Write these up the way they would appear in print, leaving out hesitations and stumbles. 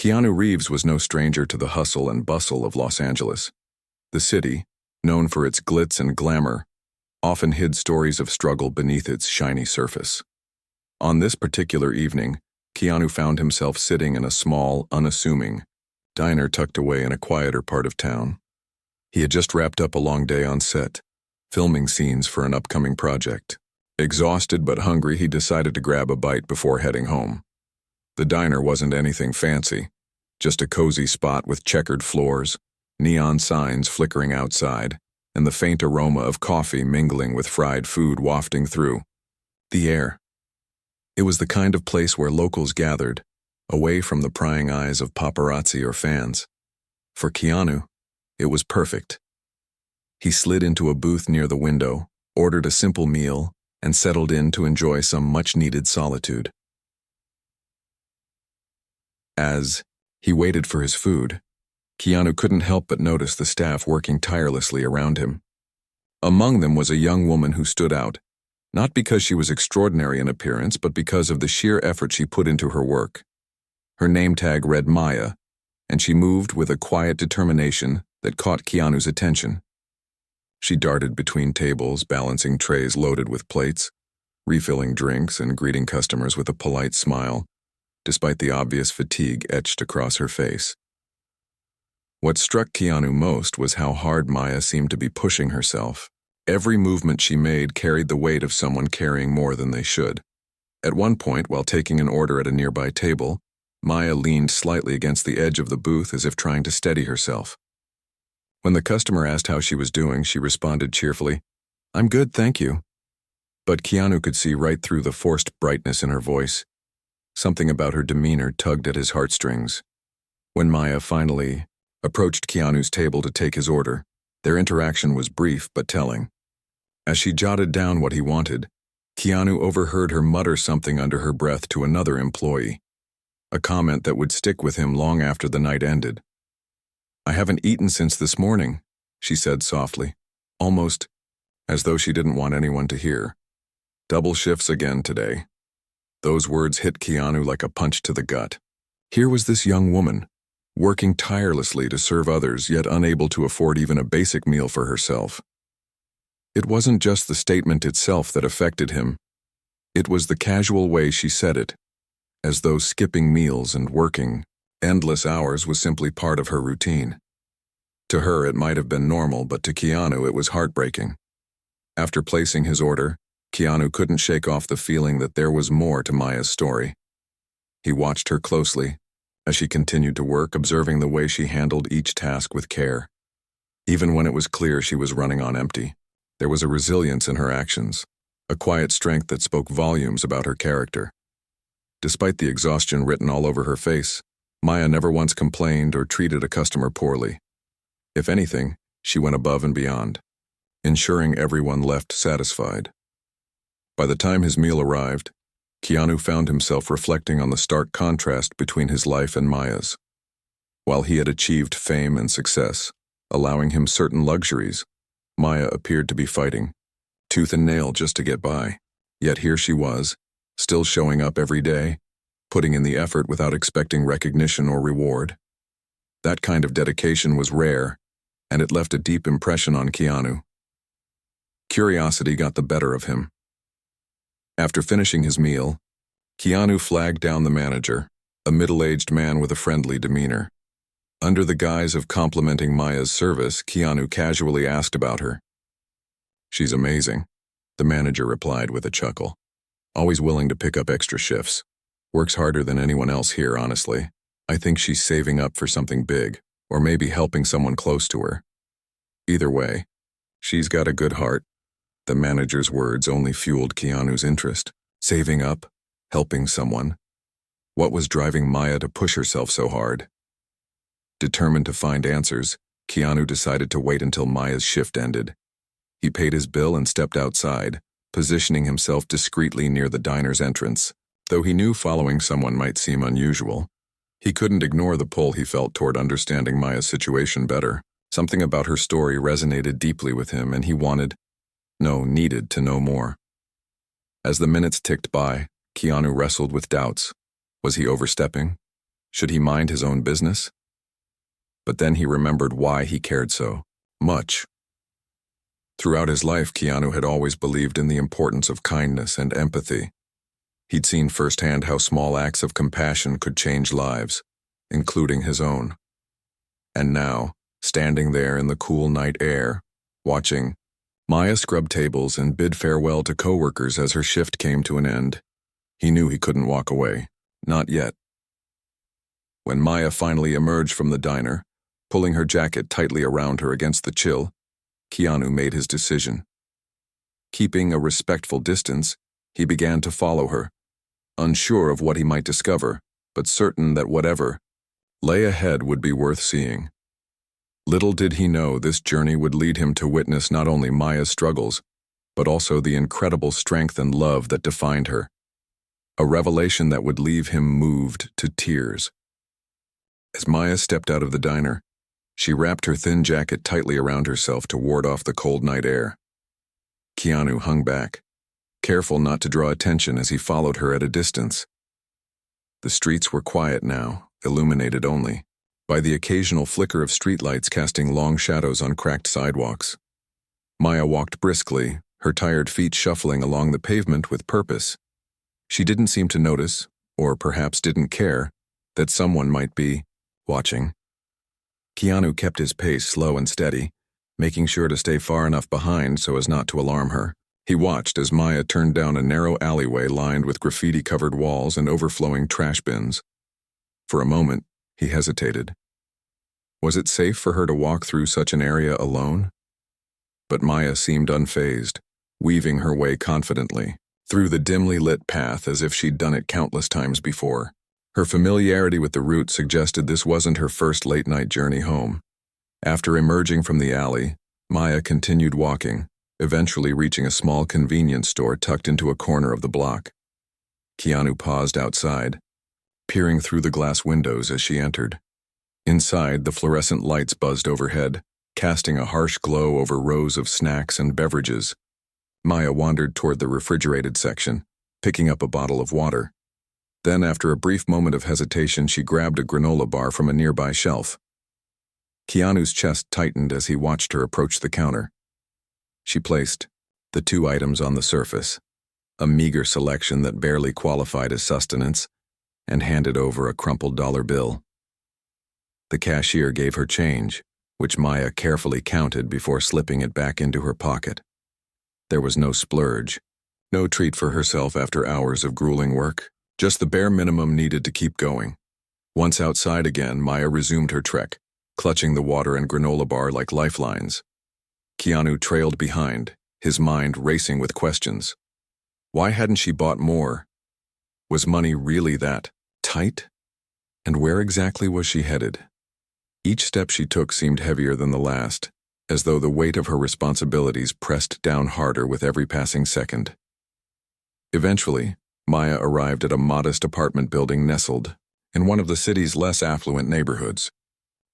Keanu Reeves was no stranger to the hustle and bustle of Los Angeles. The city, known for its glitz and glamour, often hid stories of struggle beneath its shiny surface. On this particular evening, Keanu found himself sitting in a small, unassuming diner tucked away in a quieter part of town. He had just wrapped up a long day on set, filming scenes for an upcoming project. Exhausted but hungry, he decided to grab a bite before heading home. The diner wasn't anything fancy, just a cozy spot with checkered floors, neon signs flickering outside, and the faint aroma of coffee mingling with fried food wafting through the air. It was the kind of place where locals gathered, away from the prying eyes of paparazzi or fans. For Keanu, it was perfect. He slid into a booth near the window, ordered a simple meal, and settled in to enjoy some much-needed solitude. As he waited for his food, Keanu couldn't help but notice the staff working tirelessly around him. Among them was a young woman who stood out, not because she was extraordinary in appearance, but because of the sheer effort she put into her work. Her name tag read Maya, and she moved with a quiet determination that caught Keanu's attention. She darted between tables, balancing trays loaded with plates, refilling drinks and greeting customers with a polite smile, despite the obvious fatigue etched across her face. What struck Keanu most was how hard Maya seemed to be pushing herself. Every movement she made carried the weight of someone carrying more than they should. At one point, while taking an order at a nearby table, Maya leaned slightly against the edge of the booth as if trying to steady herself. When the customer asked how she was doing, she responded cheerfully, "I'm good, thank you." But Keanu could see right through the forced brightness in her voice. Something about her demeanor tugged at his heartstrings. When Maya finally approached Keanu's table to take his order, their interaction was brief but telling. As she jotted down what he wanted, Keanu overheard her mutter something under her breath to another employee, a comment that would stick with him long after the night ended. "I haven't eaten since this morning," she said softly, almost as though she didn't want anyone to hear. "Double shifts again today." Those words hit Keanu like a punch to the gut. Here was this young woman, working tirelessly to serve others, yet unable to afford even a basic meal for herself. It wasn't just the statement itself that affected him. It was the casual way she said it, as though skipping meals and working endless hours was simply part of her routine. To her, it might have been normal, but to Keanu, it was heartbreaking. After placing his order, Keanu couldn't shake off the feeling that there was more to Maya's story. He watched her closely as she continued to work, observing the way she handled each task with care. Even when it was clear she was running on empty, there was a resilience in her actions, a quiet strength that spoke volumes about her character. Despite the exhaustion written all over her face, Maya never once complained or treated a customer poorly. If anything, she went above and beyond, ensuring everyone left satisfied. By the time his meal arrived, Keanu found himself reflecting on the stark contrast between his life and Maya's. While he had achieved fame and success, allowing him certain luxuries, Maya appeared to be fighting, tooth and nail just to get by. Yet here she was, still showing up every day, putting in the effort without expecting recognition or reward. That kind of dedication was rare, and it left a deep impression on Keanu. Curiosity got the better of him. After finishing his meal, Keanu flagged down the manager, a middle-aged man with a friendly demeanor. Under the guise of complimenting Maya's service, Keanu casually asked about her. "She's amazing," the manager replied with a chuckle. "Always willing to pick up extra shifts. Works harder than anyone else here, honestly. I think she's saving up for something big, or maybe helping someone close to her. Either way, she's got a good heart." The manager's words only fueled Keanu's interest. Saving up, helping someone. What was driving Maya to push herself so hard? Determined to find answers, Keanu decided to wait until Maya's shift ended. He paid his bill and stepped outside, positioning himself discreetly near the diner's entrance. Though he knew following someone might seem unusual, he couldn't ignore the pull he felt toward understanding Maya's situation better. Something about her story resonated deeply with him, and he needed to know more. As the minutes ticked by, Keanu wrestled with doubts. Was he overstepping? Should he mind his own business? But then he remembered why he cared so much. Throughout his life, Keanu had always believed in the importance of kindness and empathy. He'd seen firsthand how small acts of compassion could change lives, including his own. And now, standing there in the cool night air, watching Maya scrub tables and bid farewell to coworkers as her shift came to an end, he knew he couldn't walk away. Not yet. When Maya finally emerged from the diner, pulling her jacket tightly around her against the chill, Keanu made his decision. Keeping a respectful distance, he began to follow her, unsure of what he might discover, but certain that whatever lay ahead would be worth seeing. Little did he know this journey would lead him to witness not only Maya's struggles, but also the incredible strength and love that defined her. A revelation that would leave him moved to tears. As Maya stepped out of the diner, she wrapped her thin jacket tightly around herself to ward off the cold night air. Keanu hung back, careful not to draw attention as he followed her at a distance. The streets were quiet now, illuminated only by the occasional flicker of streetlights casting long shadows on cracked sidewalks. Maya walked briskly, her tired feet shuffling along the pavement with purpose. She didn't seem to notice, or perhaps didn't care, that someone might be watching. Keanu kept his pace slow and steady, making sure to stay far enough behind so as not to alarm her. He watched as Maya turned down a narrow alleyway lined with graffiti-covered walls and overflowing trash bins. For a moment, he hesitated. Was it safe for her to walk through such an area alone? But Maya seemed unfazed, weaving her way confidently through the dimly lit path as if she'd done it countless times before. Her familiarity with the route suggested this wasn't her first late-night journey home. After emerging from the alley, Maya continued walking, eventually reaching a small convenience store tucked into a corner of the block. Keanu paused outside, peering through the glass windows as she entered. Inside, the fluorescent lights buzzed overhead, casting a harsh glow over rows of snacks and beverages. Maya wandered toward the refrigerated section, picking up a bottle of water. Then, after a brief moment of hesitation, she grabbed a granola bar from a nearby shelf. Keanu's chest tightened as he watched her approach the counter. She placed the two items on the surface, a meager selection that barely qualified as sustenance, and handed over a crumpled dollar bill. The cashier gave her change, which Maya carefully counted before slipping it back into her pocket. There was no splurge, no treat for herself after hours of grueling work, just the bare minimum needed to keep going. Once outside again, Maya resumed her trek, clutching the water and granola bar like lifelines. Keanu trailed behind, his mind racing with questions. Why hadn't she bought more? Was money really that tight? And where exactly was she headed? Each step she took seemed heavier than the last, as though the weight of her responsibilities pressed down harder with every passing second. Eventually, Maya arrived at a modest apartment building nestled in one of the city's less affluent neighborhoods.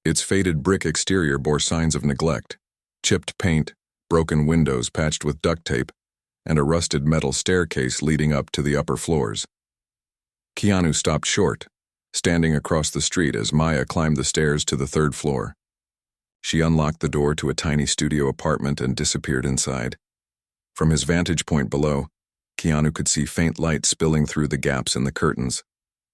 Its faded brick exterior bore signs of neglect, chipped paint, broken windows patched with duct tape, and a rusted metal staircase leading up to the upper floors. Keanu stopped short, standing across the street as Maya climbed the stairs to the third floor. She unlocked the door to a tiny studio apartment and disappeared inside. From his vantage point below, Keanu could see faint light spilling through the gaps in the curtains.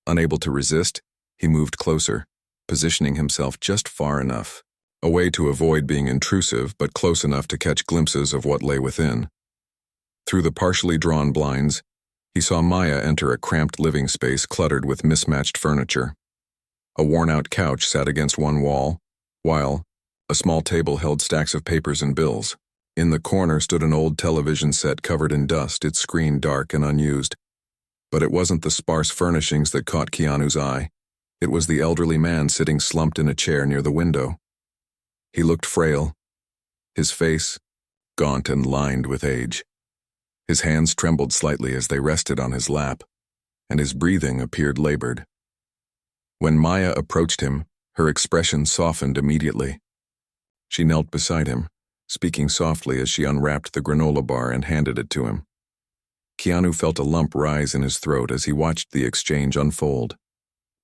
Unable to resist, he moved closer, positioning himself just far enough, away to avoid being intrusive but close enough to catch glimpses of what lay within. Through the partially drawn blinds, he saw Maya enter a cramped living space cluttered with mismatched furniture. A worn-out couch sat against one wall, while a small table held stacks of papers and bills. In the corner stood an old television set covered in dust, its screen dark and unused. But it wasn't the sparse furnishings that caught Keanu's eye. It was the elderly man sitting slumped in a chair near the window. He looked frail, his face gaunt and lined with age. His hands trembled slightly as they rested on his lap, and his breathing appeared labored. When Maya approached him, her expression softened immediately. She knelt beside him, speaking softly as she unwrapped the granola bar and handed it to him. Keanu felt a lump rise in his throat as he watched the exchange unfold.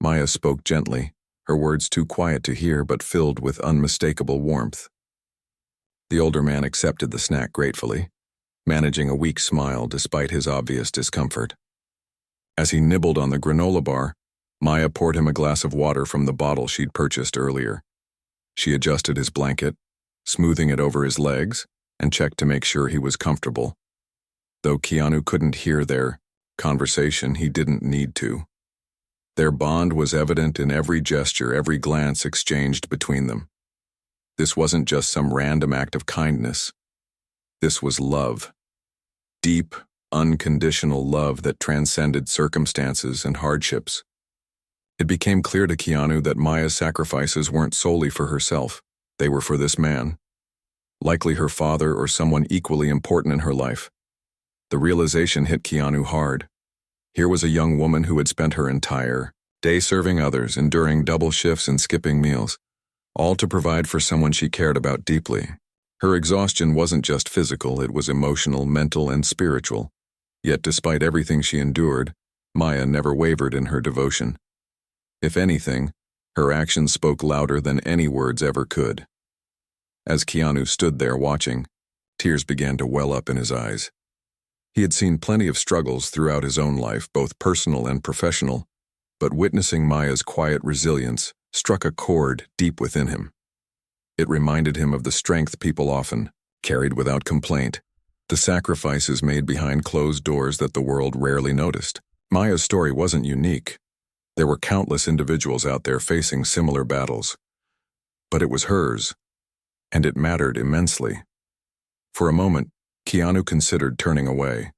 Maya spoke gently, her words too quiet to hear but filled with unmistakable warmth. The older man accepted the snack gratefully, managing a weak smile despite his obvious discomfort. As he nibbled on the granola bar, Maya poured him a glass of water from the bottle she'd purchased earlier. She adjusted his blanket, smoothing it over his legs, and checked to make sure he was comfortable. Though Keanu couldn't hear their conversation, he didn't need to. Their bond was evident in every gesture, every glance exchanged between them. This wasn't just some random act of kindness. This was love. Deep, unconditional love that transcended circumstances and hardships. It became clear to Keanu that Maya's sacrifices weren't solely for herself. They were for this man. Likely her father or someone equally important in her life. The realization hit Keanu hard. Here was a young woman who had spent her entire day serving others, enduring double shifts and skipping meals, all to provide for someone she cared about deeply. Her exhaustion wasn't just physical, it was emotional, mental, and spiritual. Yet despite everything she endured, Maya never wavered in her devotion. If anything, her actions spoke louder than any words ever could. As Keanu stood there watching, tears began to well up in his eyes. He had seen plenty of struggles throughout his own life, both personal and professional, but witnessing Maya's quiet resilience struck a chord deep within him. It reminded him of the strength people often carried without complaint, the sacrifices made behind closed doors that the world rarely noticed. Maya's story wasn't unique. There were countless individuals out there facing similar battles. But it was hers, and it mattered immensely. For a moment, Keanu considered turning away.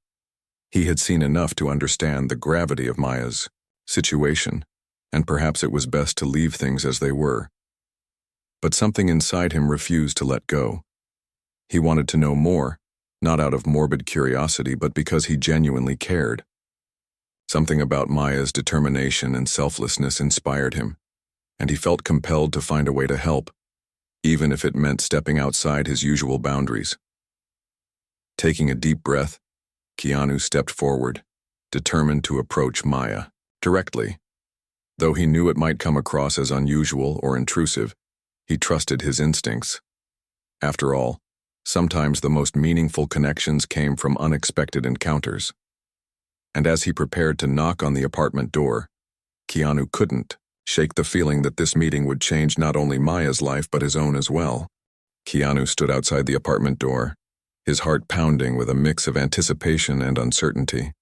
He had seen enough to understand the gravity of Maya's situation, and perhaps it was best to leave things as they were. But something inside him refused to let go. He wanted to know more, not out of morbid curiosity, but because he genuinely cared. Something about Maya's determination and selflessness inspired him, and he felt compelled to find a way to help, even if it meant stepping outside his usual boundaries. Taking a deep breath, Keanu stepped forward, determined to approach Maya directly. Though he knew it might come across as unusual or intrusive, he trusted his instincts. After all, sometimes the most meaningful connections came from unexpected encounters. And as he prepared to knock on the apartment door, Keanu couldn't shake the feeling that this meeting would change not only Maya's life but his own as well. Keanu stood outside the apartment door, his heart pounding with a mix of anticipation and uncertainty.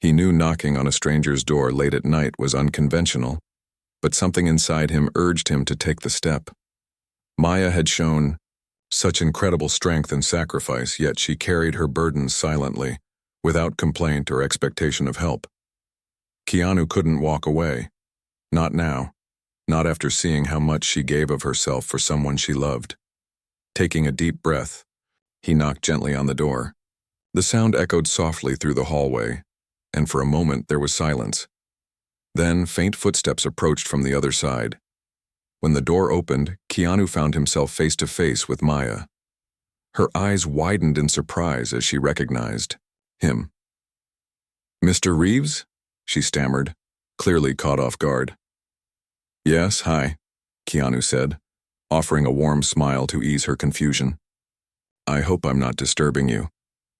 He knew knocking on a stranger's door late at night was unconventional, but something inside him urged him to take the step. Maya had shown such incredible strength and sacrifice, yet she carried her burdens silently, without complaint or expectation of help. Keanu couldn't walk away. Not now. Not after seeing how much she gave of herself for someone she loved. Taking a deep breath, he knocked gently on the door. The sound echoed softly through the hallway, and for a moment there was silence. Then faint footsteps approached from the other side. When the door opened, Keanu found himself face to face with Maya. Her eyes widened in surprise as she recognized him. "Mr. Reeves?" she stammered, clearly caught off guard. "Yes, hi," Keanu said, offering a warm smile to ease her confusion. "I hope I'm not disturbing you."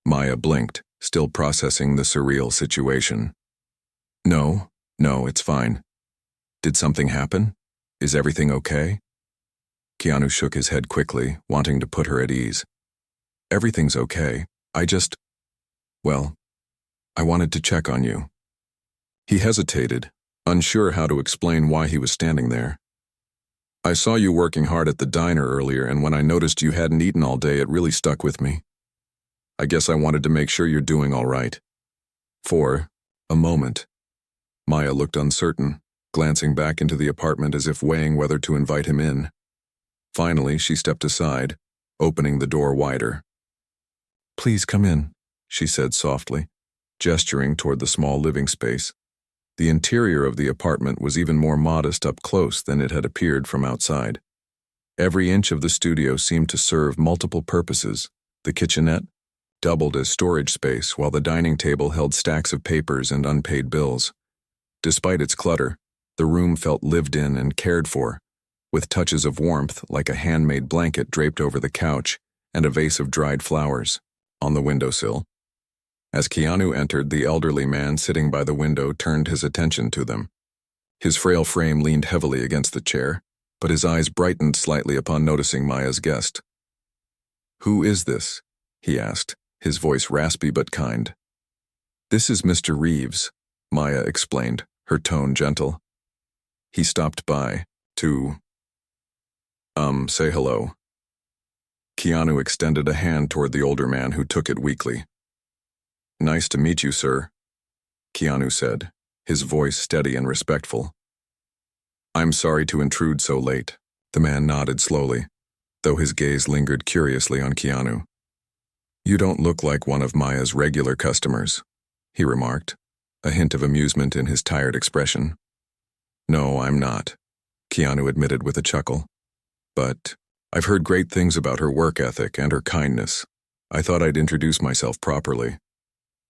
Maya blinked, still processing the surreal situation. No, it's fine. Did something happen? Is everything okay?" Keanu shook his head quickly, wanting to put her at ease. "Everything's okay. Well, I wanted to check on you." He hesitated, unsure how to explain why he was standing there. "I saw you working hard at the diner earlier, and when I noticed you hadn't eaten all day, it really stuck with me. I guess I wanted to make sure you're doing all right." For a moment, Maya looked uncertain, glancing back into the apartment as if weighing whether to invite him in. Finally, she stepped aside, opening the door wider. "Please come in," she said softly, gesturing toward the small living space. The interior of the apartment was even more modest up close than it had appeared from outside. Every inch of the studio seemed to serve multiple purposes. The kitchenette doubled as storage space, while the dining table held stacks of papers and unpaid bills. Despite its clutter, The room felt lived in and cared for, with touches of warmth like a handmade blanket draped over the couch and a vase of dried flowers on the windowsill. As Keanu entered, the elderly man sitting by the window turned his attention to them. His frail frame leaned heavily against the chair, but his eyes brightened slightly upon noticing Maya's guest. "Who is this?" he asked, his voice raspy but kind. "This is Mr. Reeves," Maya explained, her tone gentle. "He stopped by to, say hello." Keanu extended a hand toward the older man, who took it weakly. "Nice to meet you, sir," Keanu said, his voice steady and respectful. "I'm sorry to intrude so late." The man nodded slowly, though his gaze lingered curiously on Keanu. "You don't look like one of Maya's regular customers," he remarked, a hint of amusement in his tired expression. "No, I'm not," Keanu admitted with a chuckle. "But I've heard great things about her work ethic and her kindness. I thought I'd introduce myself properly."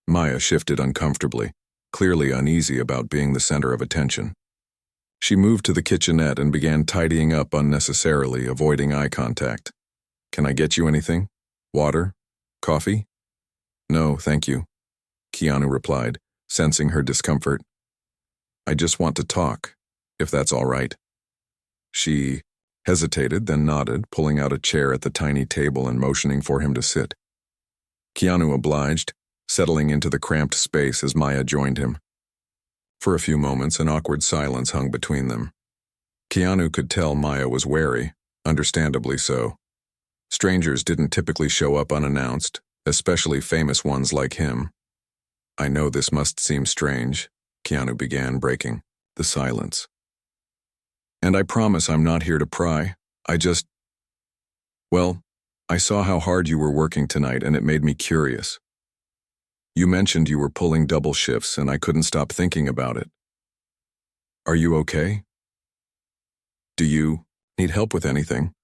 Maya shifted uncomfortably, clearly uneasy about being the center of attention. She moved to the kitchenette and began tidying up unnecessarily, avoiding eye contact. "Can I get you anything? Water? Coffee?" "No, thank you," Keanu replied, sensing her discomfort. "I just want to talk, if that's all right." She hesitated, then nodded, pulling out a chair at the tiny table and motioning for him to sit. Keanu obliged, settling into the cramped space as Maya joined him. For a few moments, an awkward silence hung between them. Keanu could tell Maya was wary, understandably so. Strangers didn't typically show up unannounced, especially famous ones like him. "I know this must seem strange," Keanu began, breaking the silence. "And I promise I'm not here to pry. Well, I saw how hard you were working tonight and it made me curious. You mentioned you were pulling double shifts and I couldn't stop thinking about it. Are you okay? Do you need help with anything?"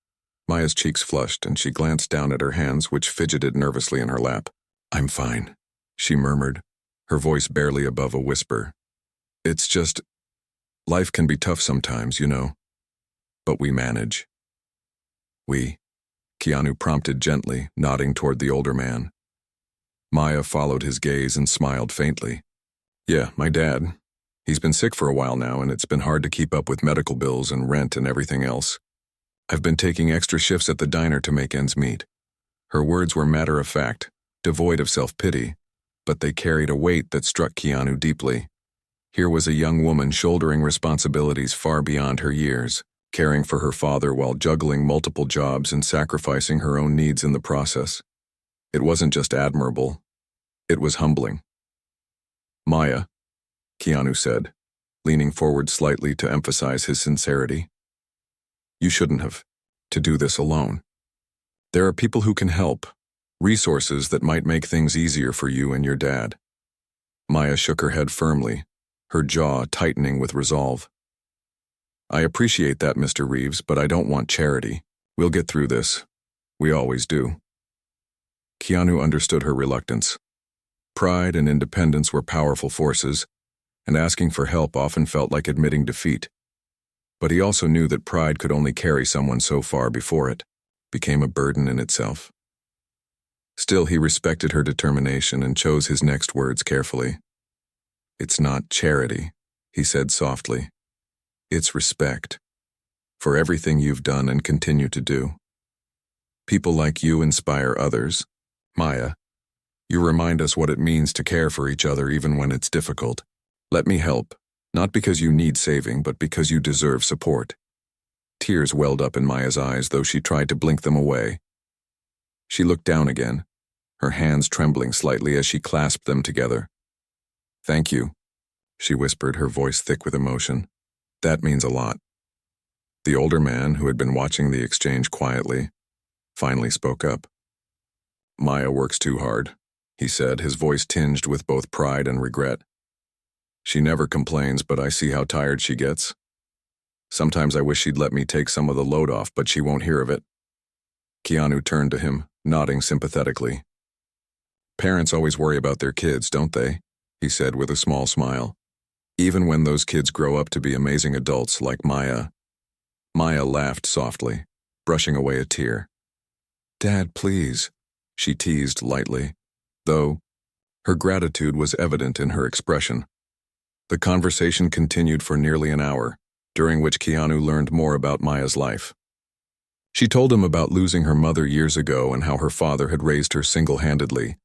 Maya's cheeks flushed and she glanced down at her hands, which fidgeted nervously in her lap. "I'm fine," she murmured, her voice barely above a whisper. "It's just, life can be tough sometimes, you know. But we manage." "We?" Keanu prompted gently, nodding toward the older man. Maya followed his gaze and smiled faintly. "Yeah, my dad. He's been sick for a while now, and it's been hard to keep up with medical bills and rent and everything else. I've been taking extra shifts at the diner to make ends meet." Her words were matter-of-fact, devoid of self-pity, but they carried a weight that struck Keanu deeply. Here was a young woman shouldering responsibilities far beyond her years, caring for her father while juggling multiple jobs and sacrificing her own needs in the process. It wasn't just admirable. It was humbling. "Maya," Keanu said, leaning forward slightly to emphasize his sincerity. "You shouldn't have to do this alone. There are people who can help, resources that might make things easier for you and your dad." Maya shook her head firmly, her jaw tightening with resolve. "I appreciate that, Mr. Reeves, but I don't want charity. We'll get through this. We always do." Keanu understood her reluctance. Pride and independence were powerful forces, and asking for help often felt like admitting defeat. But he also knew that pride could only carry someone so far before it became a burden in itself. Still, he respected her determination and chose his next words carefully. "It's not charity," he said softly. "It's respect. For everything you've done and continue to do. People like you inspire others. Maya, you remind us what it means to care for each other even when it's difficult. Let me help, not because you need saving, but because you deserve support." Tears welled up in Maya's eyes, though she tried to blink them away. She looked down again, her hands trembling slightly as she clasped them together. "Thank you," she whispered, her voice thick with emotion. "That means a lot." The older man, who had been watching the exchange quietly, finally spoke up. "Maya works too hard," he said, his voice tinged with both pride and regret. "She never complains, but I see how tired she gets. Sometimes I wish she'd let me take some of the load off, but she won't hear of it." Keanu turned to him, nodding sympathetically. "Parents always worry about their kids, don't they?" he said with a small smile. Even when those kids grow up to be amazing adults like Maya. Maya laughed softly, brushing away a tear. Dad, please, she teased lightly, though her gratitude was evident in her expression. The conversation continued for nearly an hour, during which Keanu learned more about Maya's life. She told him about losing her mother years ago and how her father had raised her single-handedly,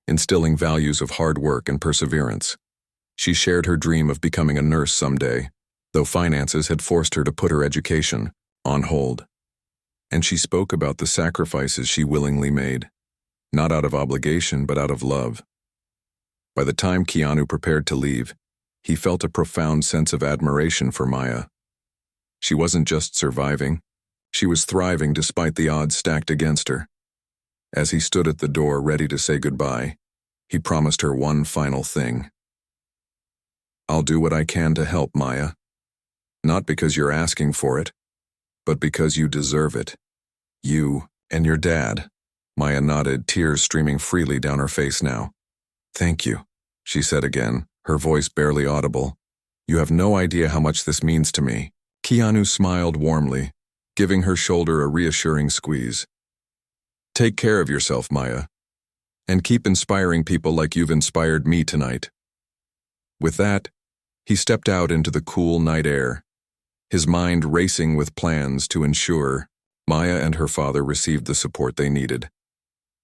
instilling values of hard work and perseverance. She shared her dream of becoming a nurse someday, though finances had forced her to put her education on hold. And she spoke about the sacrifices she willingly made, not out of obligation but out of love. By the time Keanu prepared to leave, he felt a profound sense of admiration for Maya. She wasn't just surviving, she was thriving despite the odds stacked against her. As he stood at the door ready to say goodbye, he promised her one final thing. I'll do what I can to help, Maya. Not because you're asking for it, but because you deserve it. You and your dad. Maya nodded, tears streaming freely down her face now. Thank you, she said again, her voice barely audible. You have no idea how much this means to me. Keanu smiled warmly, giving her shoulder a reassuring squeeze. Take care of yourself, Maya, and keep inspiring people like you've inspired me tonight. With that, he stepped out into the cool night air, his mind racing with plans to ensure Maya and her father received the support they needed.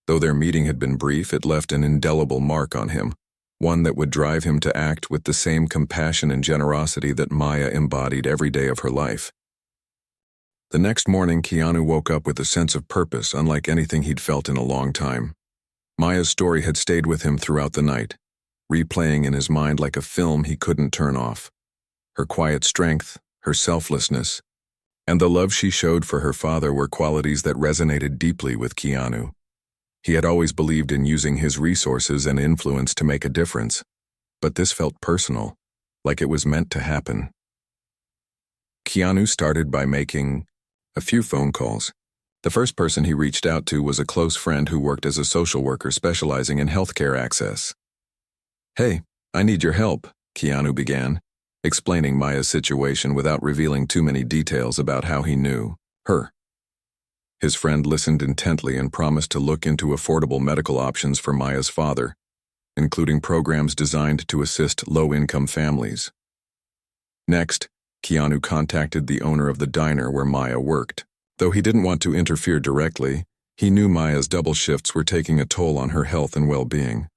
Though their meeting had been brief, it left an indelible mark on him, one that would drive him to act with the same compassion and generosity that Maya embodied every day of her life. The next morning, Keanu woke up with a sense of purpose unlike anything he'd felt in a long time. Maya's story had stayed with him throughout the night, replaying in his mind like a film he couldn't turn off. Her quiet strength, her selflessness, and the love she showed for her father were qualities that resonated deeply with Keanu. He had always believed in using his resources and influence to make a difference, but this felt personal, like it was meant to happen. Keanu started by making a few phone calls. The first person he reached out to was a close friend who worked as a social worker specializing in healthcare access. Hey, I need your help, Keanu began, explaining Maya's situation without revealing too many details about how he knew her. His friend listened intently and promised to look into affordable medical options for Maya's father, including programs designed to assist low-income families. Next, Keanu contacted the owner of the diner where Maya worked. Though he didn't want to interfere directly, he knew Maya's double shifts were taking a toll on her health and well-being.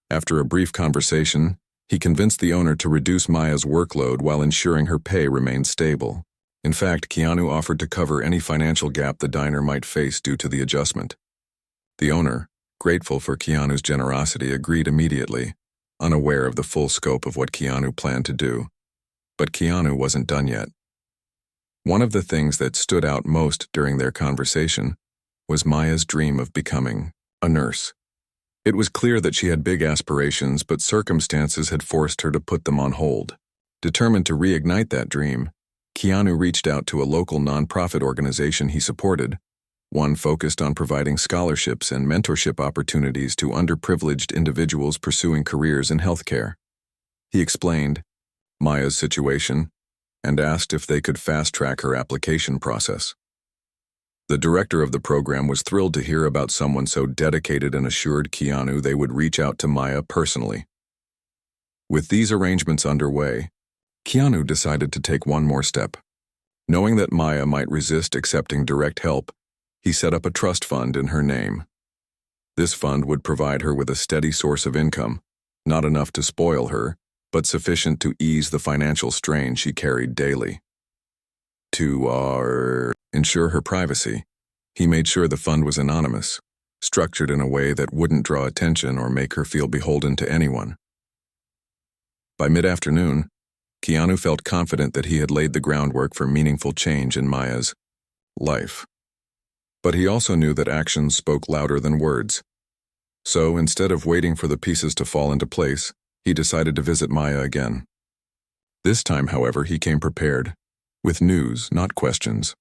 After a brief conversation, he convinced the owner to reduce Maya's workload while ensuring her pay remained stable. In fact, Keanu offered to cover any financial gap the diner might face due to the adjustment. The owner, grateful for Keanu's generosity, agreed immediately, unaware of the full scope of what Keanu planned to do. But Keanu wasn't done yet. One of the things that stood out most during their conversation was Maya's dream of becoming a nurse. It was clear that she had big aspirations, but circumstances had forced her to put them on hold. Determined to reignite that dream, Keanu reached out to a local nonprofit organization he supported, one focused on providing scholarships and mentorship opportunities to underprivileged individuals pursuing careers in healthcare. He explained Maya's situation and asked if they could fast-track her application process. The director of the program was thrilled to hear about someone so dedicated and assured Keanu they would reach out to Maya personally. With these arrangements underway, Keanu decided to take one more step. Knowing that Maya might resist accepting direct help, he set up a trust fund in her name. This fund would provide her with a steady source of income, not enough to spoil her, but sufficient to ease the financial strain she carried daily. To ensure her privacy, he made sure the fund was anonymous, structured in a way that wouldn't draw attention or make her feel beholden to anyone. By mid-afternoon, Keanu felt confident that he had laid the groundwork for meaningful change in Maya's life. But he also knew that actions spoke louder than words. So instead of waiting for the pieces to fall into place, he decided to visit Maya again. This time, however, he came prepared, with news, not questions.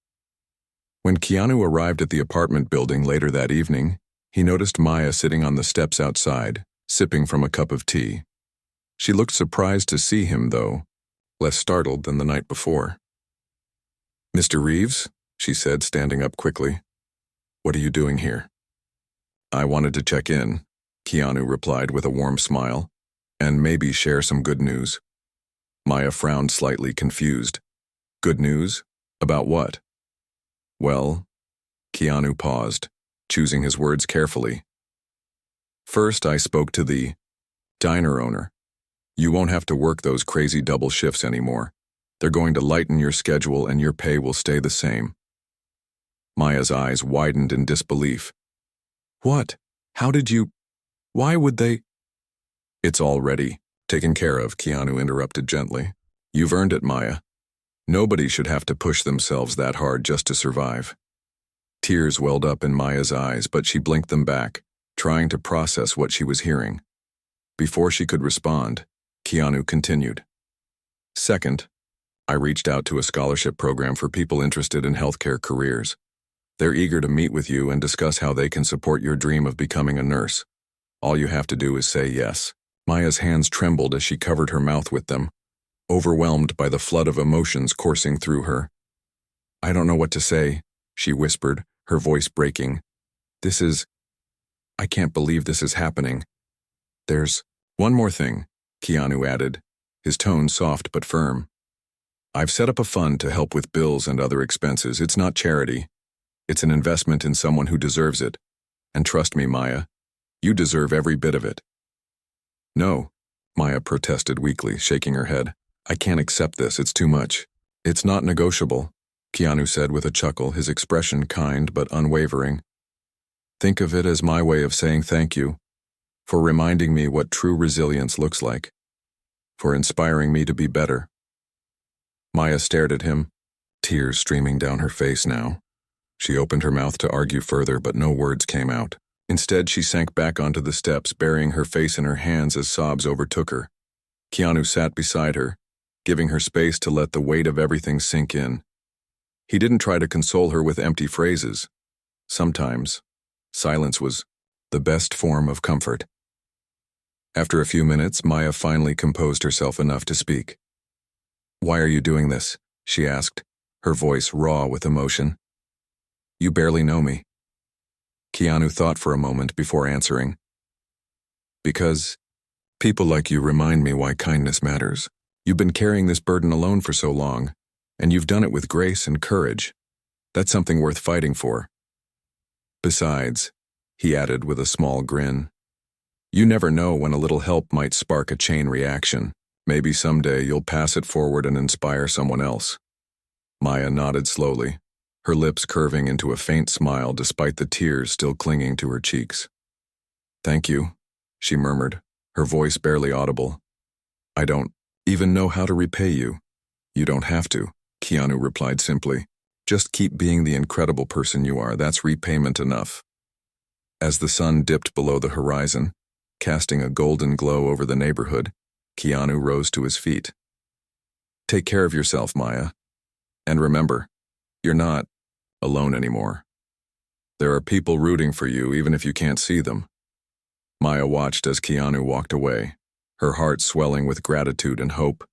When Keanu arrived at the apartment building later that evening, he noticed Maya sitting on the steps outside, sipping from a cup of tea. She looked surprised to see him, though, less startled than the night before. "Mr. Reeves?" she said, standing up quickly. "What are you doing here?" "I wanted to check in," Keanu replied with a warm smile, "and maybe share some good news." Maya frowned slightly, confused. "Good news? About what?" "Well," Keanu paused, choosing his words carefully. "First, I spoke to the diner owner. You won't have to work those crazy double shifts anymore. They're going to lighten your schedule and your pay will stay the same." Maya's eyes widened in disbelief. "What? How did you? Why would they?" "It's already taken care of," Keanu interrupted gently. "You've earned it, Maya. Nobody should have to push themselves that hard just to survive." Tears welled up in Maya's eyes, but she blinked them back, trying to process what she was hearing. Before she could respond, Keanu continued. "Second, I reached out to a scholarship program for people interested in healthcare careers. They're eager to meet with you and discuss how they can support your dream of becoming a nurse. All you have to do is say yes." Maya's hands trembled as she covered her mouth with them, overwhelmed by the flood of emotions coursing through her. "I don't know what to say," she whispered, her voice breaking. I can't believe this is happening. There's one more thing," Keanu added, his tone soft but firm. "I've set up a fund to help with bills and other expenses. It's not charity. It's an investment in someone who deserves it. And trust me, Maya, you deserve every bit of it." "No," Maya protested weakly, shaking her head. "I can't accept this. It's too much." "It's not negotiable," Keanu said with a chuckle, his expression kind but unwavering. "Think of it as my way of saying thank you, for reminding me what true resilience looks like, for inspiring me to be better." Maya stared at him, tears streaming down her face now. She opened her mouth to argue further, but no words came out. Instead, she sank back onto the steps, burying her face in her hands as sobs overtook her. Keanu sat beside her, giving her space to let the weight of everything sink in. He didn't try to console her with empty phrases. Sometimes, silence was the best form of comfort. After a few minutes, Maya finally composed herself enough to speak. "Why are you doing this?" she asked, her voice raw with emotion. "You barely know me." Keanu thought for a moment before answering. "Because people like you remind me why kindness matters. You've been carrying this burden alone for so long, and you've done it with grace and courage. That's something worth fighting for. Besides," he added with a small grin, "you never know when a little help might spark a chain reaction. Maybe someday you'll pass it forward and inspire someone else." Maya nodded slowly, her lips curving into a faint smile despite the tears still clinging to her cheeks. "Thank you," she murmured, her voice barely audible. "I don't even know how to repay you." "You don't have to," Keanu replied simply. "Just keep being the incredible person you are. That's repayment enough." As the sun dipped below the horizon, casting a golden glow over the neighborhood, Keanu rose to his feet. "Take care of yourself, Maya. And remember, you're not alone anymore. There are people rooting for you even if you can't see them." Maya watched as Keanu walked away, her heart swelling with gratitude and hope.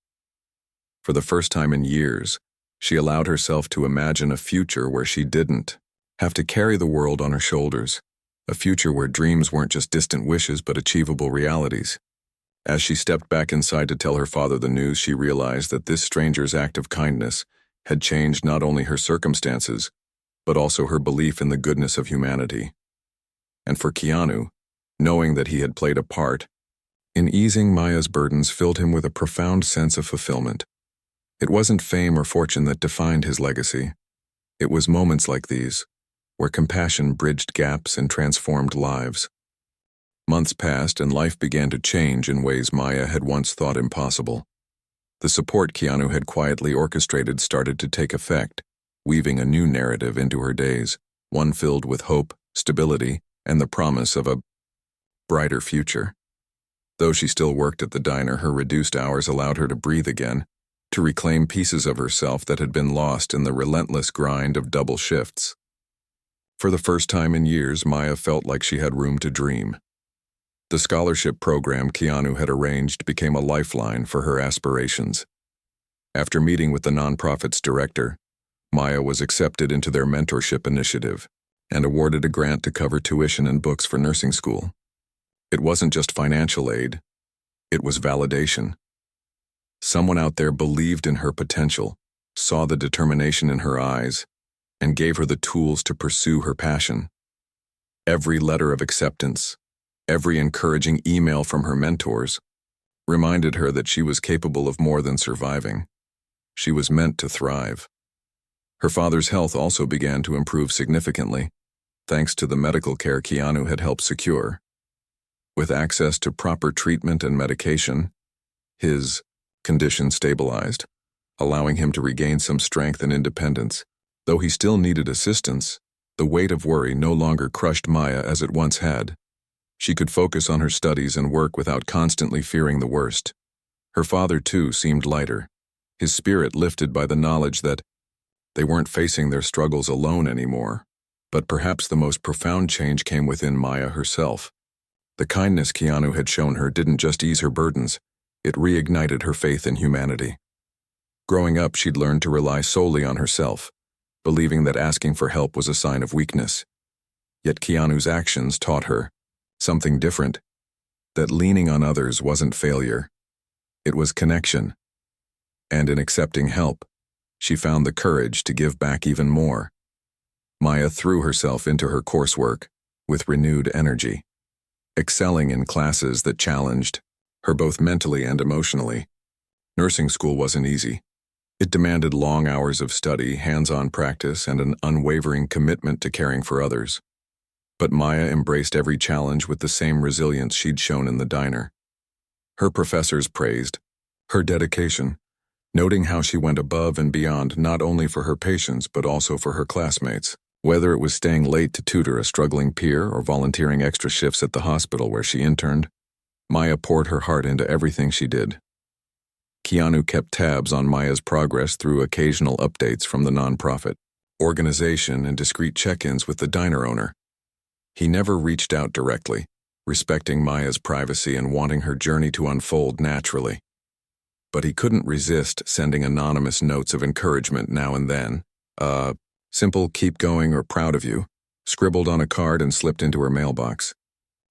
For the first time in years, she allowed herself to imagine a future where she didn't have to carry the world on her shoulders, a future where dreams weren't just distant wishes but achievable realities. As she stepped back inside to tell her father the news, she realized that this stranger's act of kindness had changed not only her circumstances, but also her belief in the goodness of humanity. And for Keanu, knowing that he had played a part in easing Maya's burdens filled him with a profound sense of fulfillment. It wasn't fame or fortune that defined his legacy. It was moments like these, where compassion bridged gaps and transformed lives. Months passed and life began to change in ways Maya had once thought impossible. The support Keanu had quietly orchestrated started to take effect, weaving a new narrative into her days, one filled with hope, stability, and the promise of a brighter future. Though she still worked at the diner, her reduced hours allowed her to breathe again, to reclaim pieces of herself that had been lost in the relentless grind of double shifts. For the first time in years, Maya felt like she had room to dream. The scholarship program Keanu had arranged became a lifeline for her aspirations. After meeting with the nonprofit's director, Maya was accepted into their mentorship initiative and awarded a grant to cover tuition and books for nursing school. It wasn't just financial aid, it was validation. Someone out there believed in her potential, saw the determination in her eyes, and gave her the tools to pursue her passion. Every letter of acceptance, every encouraging email from her mentors, reminded her that she was capable of more than surviving. She was meant to thrive. Her father's health also began to improve significantly, thanks to the medical care Keanu had helped secure. With access to proper treatment and medication, his condition stabilized, allowing him to regain some strength and independence. Though he still needed assistance, the weight of worry no longer crushed Maya as it once had. She could focus on her studies and work without constantly fearing the worst. Her father, too, seemed lighter, his spirit lifted by the knowledge that they weren't facing their struggles alone anymore. But perhaps the most profound change came within Maya herself. The kindness Keanu had shown her didn't just ease her burdens, it reignited her faith in humanity. Growing up, she'd learned to rely solely on herself, believing that asking for help was a sign of weakness. Yet Keanu's actions taught her something different, that leaning on others wasn't failure. It was connection. And in accepting help, she found the courage to give back even more. Maya threw herself into her coursework with renewed energy, excelling in classes that challenged her both mentally and emotionally. Nursing school wasn't easy. It demanded long hours of study, hands-on practice, and an unwavering commitment to caring for others. But Maya embraced every challenge with the same resilience she'd shown in the diner. Her professors praised her dedication, noting how she went above and beyond not only for her patients but also for her classmates. Whether it was staying late to tutor a struggling peer or volunteering extra shifts at the hospital where she interned, Maya poured her heart into everything she did. Keanu kept tabs on Maya's progress through occasional updates from the nonprofit organization and discreet check-ins with the diner owner. He never reached out directly, respecting Maya's privacy and wanting her journey to unfold naturally. But he couldn't resist sending anonymous notes of encouragement now and then. Simple "keep going" or "proud of you," scribbled on a card and slipped into her mailbox.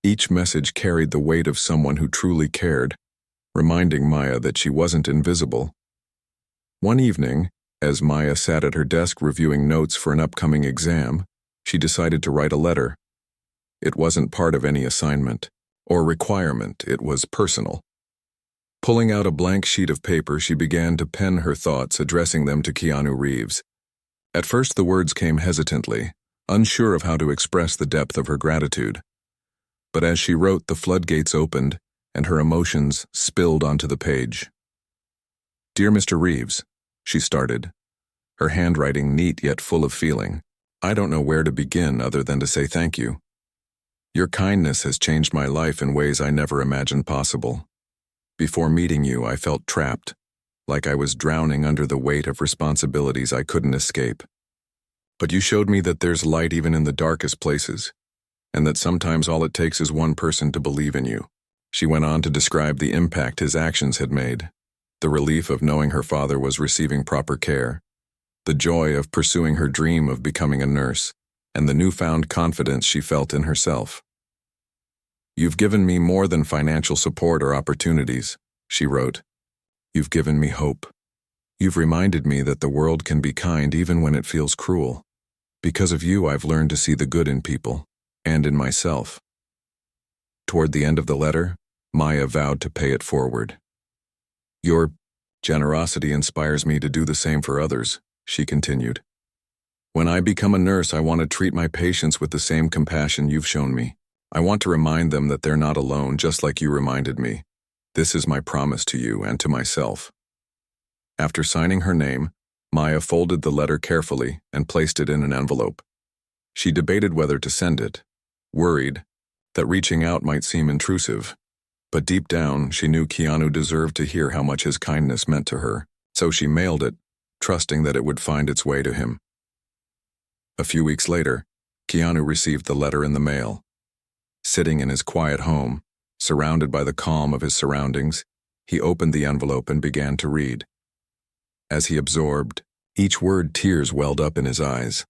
Each message carried the weight of someone who truly cared, reminding Maya that she wasn't invisible. One evening, as Maya sat at her desk reviewing notes for an upcoming exam, she decided to write a letter. It wasn't part of any assignment or requirement, it was personal. Pulling out a blank sheet of paper, she began to pen her thoughts, addressing them to Keanu Reeves. At first, the words came hesitantly, unsure of how to express the depth of her gratitude. But as she wrote, the floodgates opened, and her emotions spilled onto the page. "Dear Mr. Reeves," she started, her handwriting neat yet full of feeling. "I don't know where to begin other than to say thank you. Your kindness has changed my life in ways I never imagined possible. Before meeting you, I felt trapped, like I was drowning under the weight of responsibilities I couldn't escape. But you showed me that there's light even in the darkest places, and that sometimes all it takes is one person to believe in you." She went on to describe the impact his actions had made, the relief of knowing her father was receiving proper care, the joy of pursuing her dream of becoming a nurse, and the newfound confidence she felt in herself. "You've given me more than financial support or opportunities," she wrote. "You've given me hope. You've reminded me that the world can be kind even when it feels cruel. Because of you, I've learned to see the good in people, and in myself." Toward the end of the letter, Maya vowed to pay it forward. "Your generosity inspires me to do the same for others," she continued. "When I become a nurse, I want to treat my patients with the same compassion you've shown me. I want to remind them that they're not alone, just like you reminded me. This is my promise to you and to myself." After signing her name, Maya folded the letter carefully and placed it in an envelope. She debated whether to send it, worried that reaching out might seem intrusive. But deep down, she knew Keanu deserved to hear how much his kindness meant to her, so she mailed it, trusting that it would find its way to him. A few weeks later, Keanu received the letter in the mail. Sitting in his quiet home, Surrounded by the calm of his surroundings, he opened the envelope and began to read. As he absorbed each word, tears welled up in his eyes.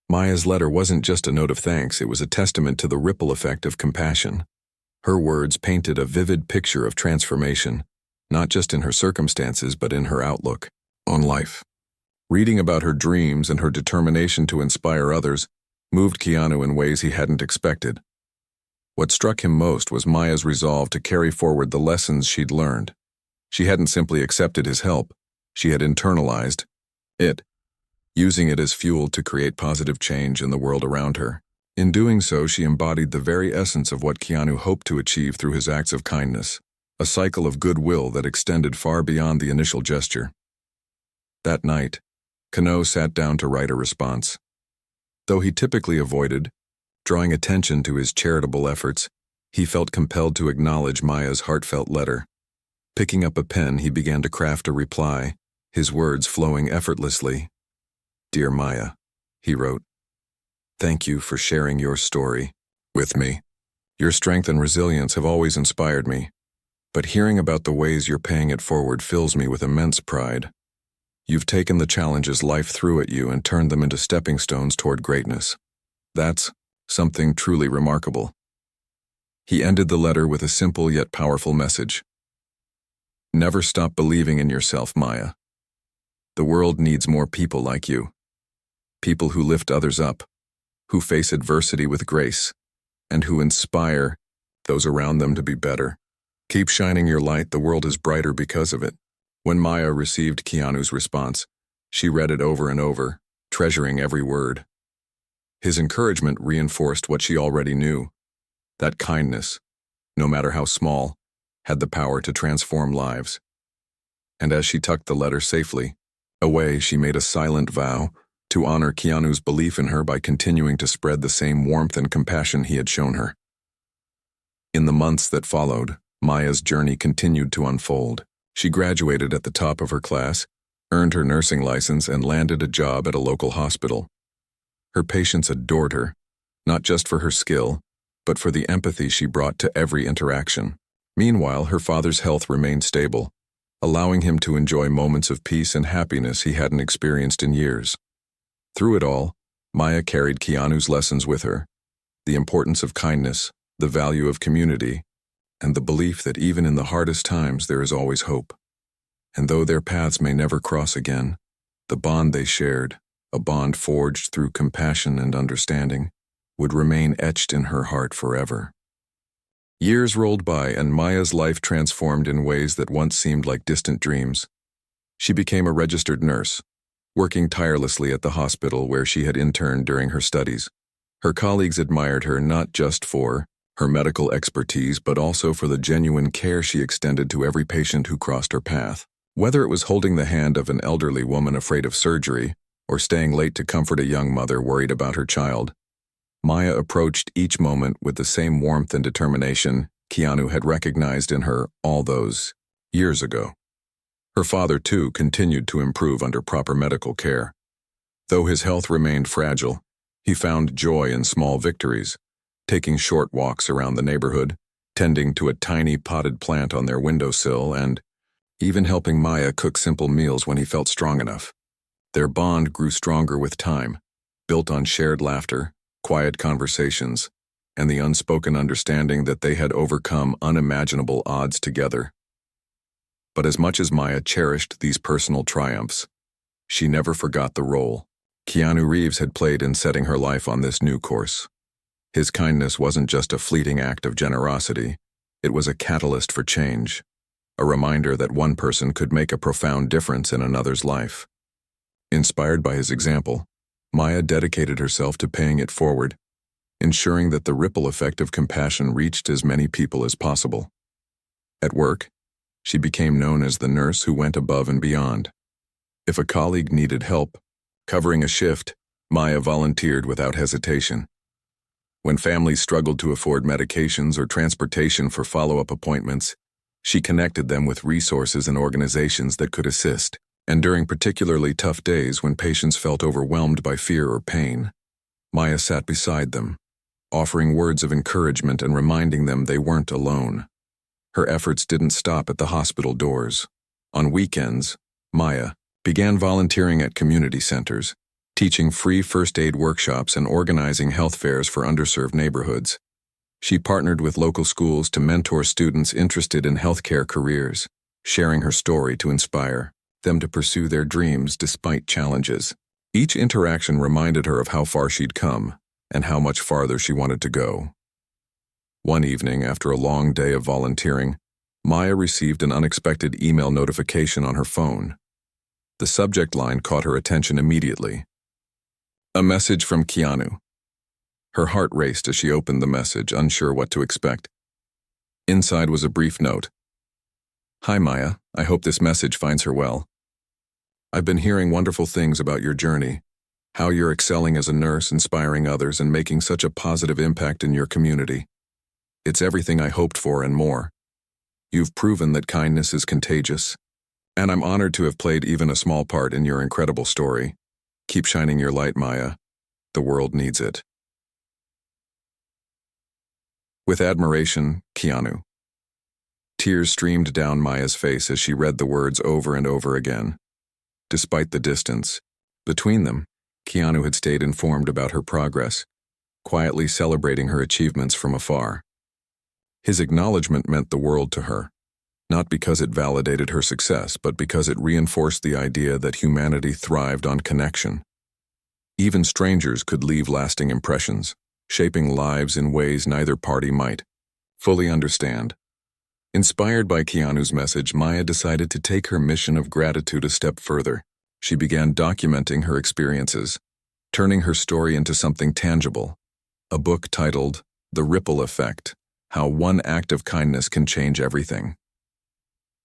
Maya's letter wasn't just a note of thanks, it was a testament to the ripple effect of compassion. Her words painted a vivid picture of transformation, not just in her circumstances but in her outlook on life. Reading about her dreams and her determination to inspire others moved Keanu in ways he hadn't expected. What struck him most was Maya's resolve to carry forward the lessons she'd learned. She hadn't simply accepted his help, she had internalized it, using it as fuel to create positive change in the world around her. In doing so, she embodied the very essence of what Keanu hoped to achieve through his acts of kindness, a cycle of goodwill that extended far beyond the initial gesture. That night, Keanu sat down to write a response. Though he typically avoided drawing attention to his charitable efforts, he felt compelled to acknowledge Maya's heartfelt letter. Picking up a pen, he began to craft a reply, his words flowing effortlessly. "Dear Maya," he wrote, "thank you for sharing your story with me. Your strength and resilience have always inspired me, but hearing about the ways you're paying it forward fills me with immense pride. You've taken the challenges life threw at you and turned them into stepping stones toward greatness. That's something truly remarkable." He ended the letter with a simple yet powerful message. Never stop believing in yourself, Maya. The world needs more people like you. People who lift others up, who face adversity with grace, and who inspire those around them to be better. Keep shining your light, the world is brighter because of it. When Maya received Keanu's response, she read it over and over, treasuring every word. His encouragement reinforced what she already knew, that kindness, no matter how small, had the power to transform lives. And as she tucked the letter safely away, she made a silent vow to honor Keanu's belief in her by continuing to spread the same warmth and compassion he had shown her. In the months that followed, Maya's journey continued to unfold. She graduated at the top of her class, earned her nursing license, and landed a job at a local hospital. Her patients adored her, not just for her skill, but for the empathy she brought to every interaction. Meanwhile, her father's health remained stable, allowing him to enjoy moments of peace and happiness he hadn't experienced in years. Through it all, Maya carried Keanu's lessons with her, the importance of kindness, the value of community, and the belief that even in the hardest times there is always hope. And though their paths may never cross again, the bond they shared, a bond forged through compassion and understanding, would remain etched in her heart forever. Years rolled by and Maya's life transformed in ways that once seemed like distant dreams. She became a registered nurse, working tirelessly at the hospital where she had interned during her studies. Her colleagues admired her not just for her medical expertise but also for the genuine care she extended to every patient who crossed her path. Whether it was holding the hand of an elderly woman afraid of surgery or staying late to comfort a young mother worried about her child, Maya approached each moment with the same warmth and determination Keanu had recognized in her all those years ago. Her father, too, continued to improve under proper medical care. Though his health remained fragile, he found joy in small victories, taking short walks around the neighborhood, tending to a tiny potted plant on their windowsill, and even helping Maya cook simple meals when he felt strong enough. Their bond grew stronger with time, built on shared laughter, quiet conversations, and the unspoken understanding that they had overcome unimaginable odds together. But as much as Maya cherished these personal triumphs, she never forgot the role Keanu Reeves had played in setting her life on this new course. His kindness wasn't just a fleeting act of generosity, it was a catalyst for change, a reminder that one person could make a profound difference in another's life. Inspired by his example, Maya dedicated herself to paying it forward, ensuring that the ripple effect of compassion reached as many people as possible. At work, she became known as the nurse who went above and beyond. If a colleague needed help covering a shift, Maya volunteered without hesitation. When families struggled to afford medications or transportation for follow-up appointments, she connected them with resources and organizations that could assist. And during particularly tough days when patients felt overwhelmed by fear or pain, Maya sat beside them, offering words of encouragement and reminding them they weren't alone. Her efforts didn't stop at the hospital doors. On weekends, Maya began volunteering at community centers, teaching free first aid workshops and organizing health fairs for underserved neighborhoods. She partnered with local schools to mentor students interested in healthcare careers, sharing her story to inspire them to pursue their dreams despite challenges. Each interaction reminded her of how far she'd come and how much farther she wanted to go. One evening, after a long day of volunteering, Maya received an unexpected email notification on her phone. The subject line caught her attention immediately. A message from Keanu. Her heart raced as she opened the message, unsure what to expect. Inside was a brief note. "Hi Maya, I hope this message finds her well. I've been hearing wonderful things about your journey, how you're excelling as a nurse, inspiring others, and making such a positive impact in your community. It's everything I hoped for and more. You've proven that kindness is contagious, and I'm honored to have played even a small part in your incredible story. Keep shining your light, Maya. The world needs it. With admiration, Keanu." Tears streamed down Maya's face as she read the words over and over again. Despite the distance between them, Keanu had stayed informed about her progress, quietly celebrating her achievements from afar. His acknowledgement meant the world to her, not because it validated her success, but because it reinforced the idea that humanity thrived on connection. Even strangers could leave lasting impressions, shaping lives in ways neither party might fully understand. Inspired by Keanu's message, Maya decided to take her mission of gratitude a step further. She began documenting her experiences, turning her story into something tangible. A book titled The Ripple Effect: How One Act of Kindness Can Change Everything.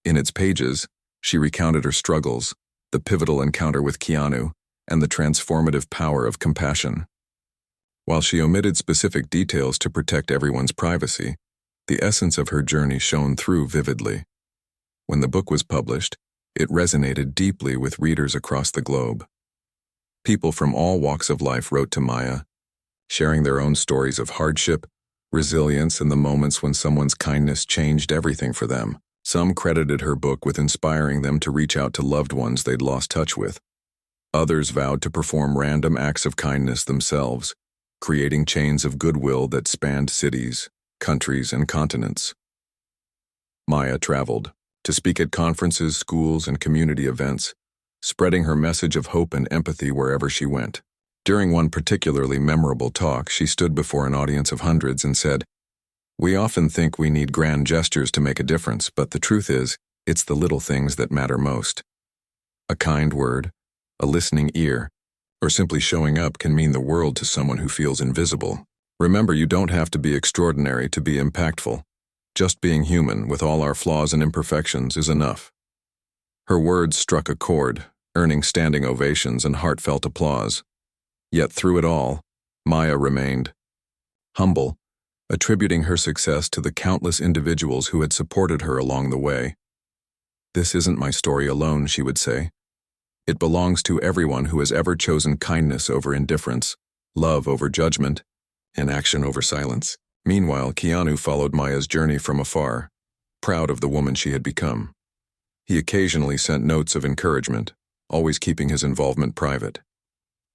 In its pages, she recounted her struggles, the pivotal encounter with Keanu, and the transformative power of compassion. While she omitted specific details to protect everyone's privacy, the essence of her journey shone through vividly. When the book was published, it resonated deeply with readers across the globe. People from all walks of life wrote to Maya, sharing their own stories of hardship, resilience, and the moments when someone's kindness changed everything for them. Some credited her book with inspiring them to reach out to loved ones they'd lost touch with. Others vowed to perform random acts of kindness themselves, creating chains of goodwill that spanned cities, countries, and continents. Maya traveled to speak at conferences, schools, and community events, spreading her message of hope and empathy wherever she went. During one particularly memorable talk, she stood before an audience of hundreds and said, "We often think we need grand gestures to make a difference, but the truth is, it's the little things that matter most. A kind word, a listening ear, or simply showing up can mean the world to someone who feels invisible. Remember, you don't have to be extraordinary to be impactful. Just being human, with all our flaws and imperfections, is enough." Her words struck a chord, earning standing ovations and heartfelt applause. Yet through it all, Maya remained humble, attributing her success to the countless individuals who had supported her along the way. "This isn't my story alone," she would say. "It belongs to everyone who has ever chosen kindness over indifference, love over judgment, and action over silence." Meanwhile, Keanu followed Maya's journey from afar, proud of the woman she had become. He occasionally sent notes of encouragement, always keeping his involvement private.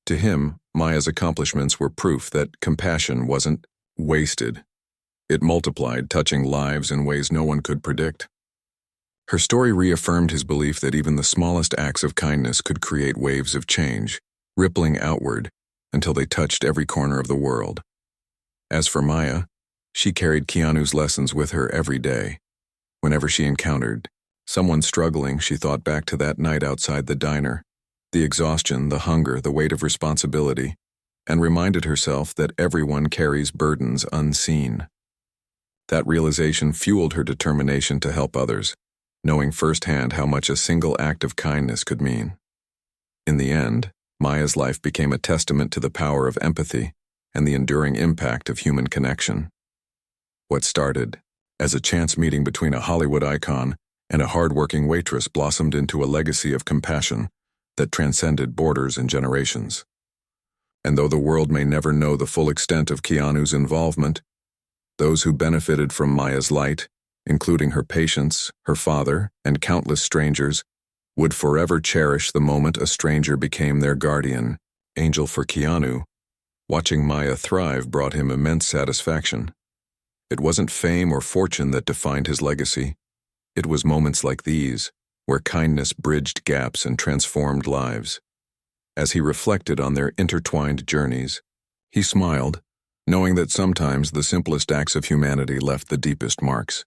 To him, Maya's accomplishments were proof that compassion wasn't wasted. It multiplied, touching lives in ways no one could predict. Her story reaffirmed his belief that even the smallest acts of kindness could create waves of change, rippling outward until they touched every corner of the world. As for Maya, she carried Keanu's lessons with her every day. Whenever she encountered someone struggling, she thought back to that night outside the diner, the exhaustion, the hunger, the weight of responsibility, and reminded herself that everyone carries burdens unseen. That realization fueled her determination to help others, knowing firsthand how much a single act of kindness could mean. In the end, Maya's life became a testament to the power of empathy and the enduring impact of human connection. What started as a chance meeting between a Hollywood icon and a hard-working waitress blossomed into a legacy of compassion that transcended borders and generations. And And though the world may never know the full extent of Keanu's involvement, those who benefited from Maya's light, including her patients, her father, and countless strangers, would forever cherish the moment a stranger became their guardian angel. For Keanu, watching Maya thrive brought him immense satisfaction. It wasn't fame or fortune that defined his legacy. It was moments like these, where kindness bridged gaps and transformed lives. As he reflected on their intertwined journeys, he smiled, knowing that sometimes the simplest acts of humanity left the deepest marks.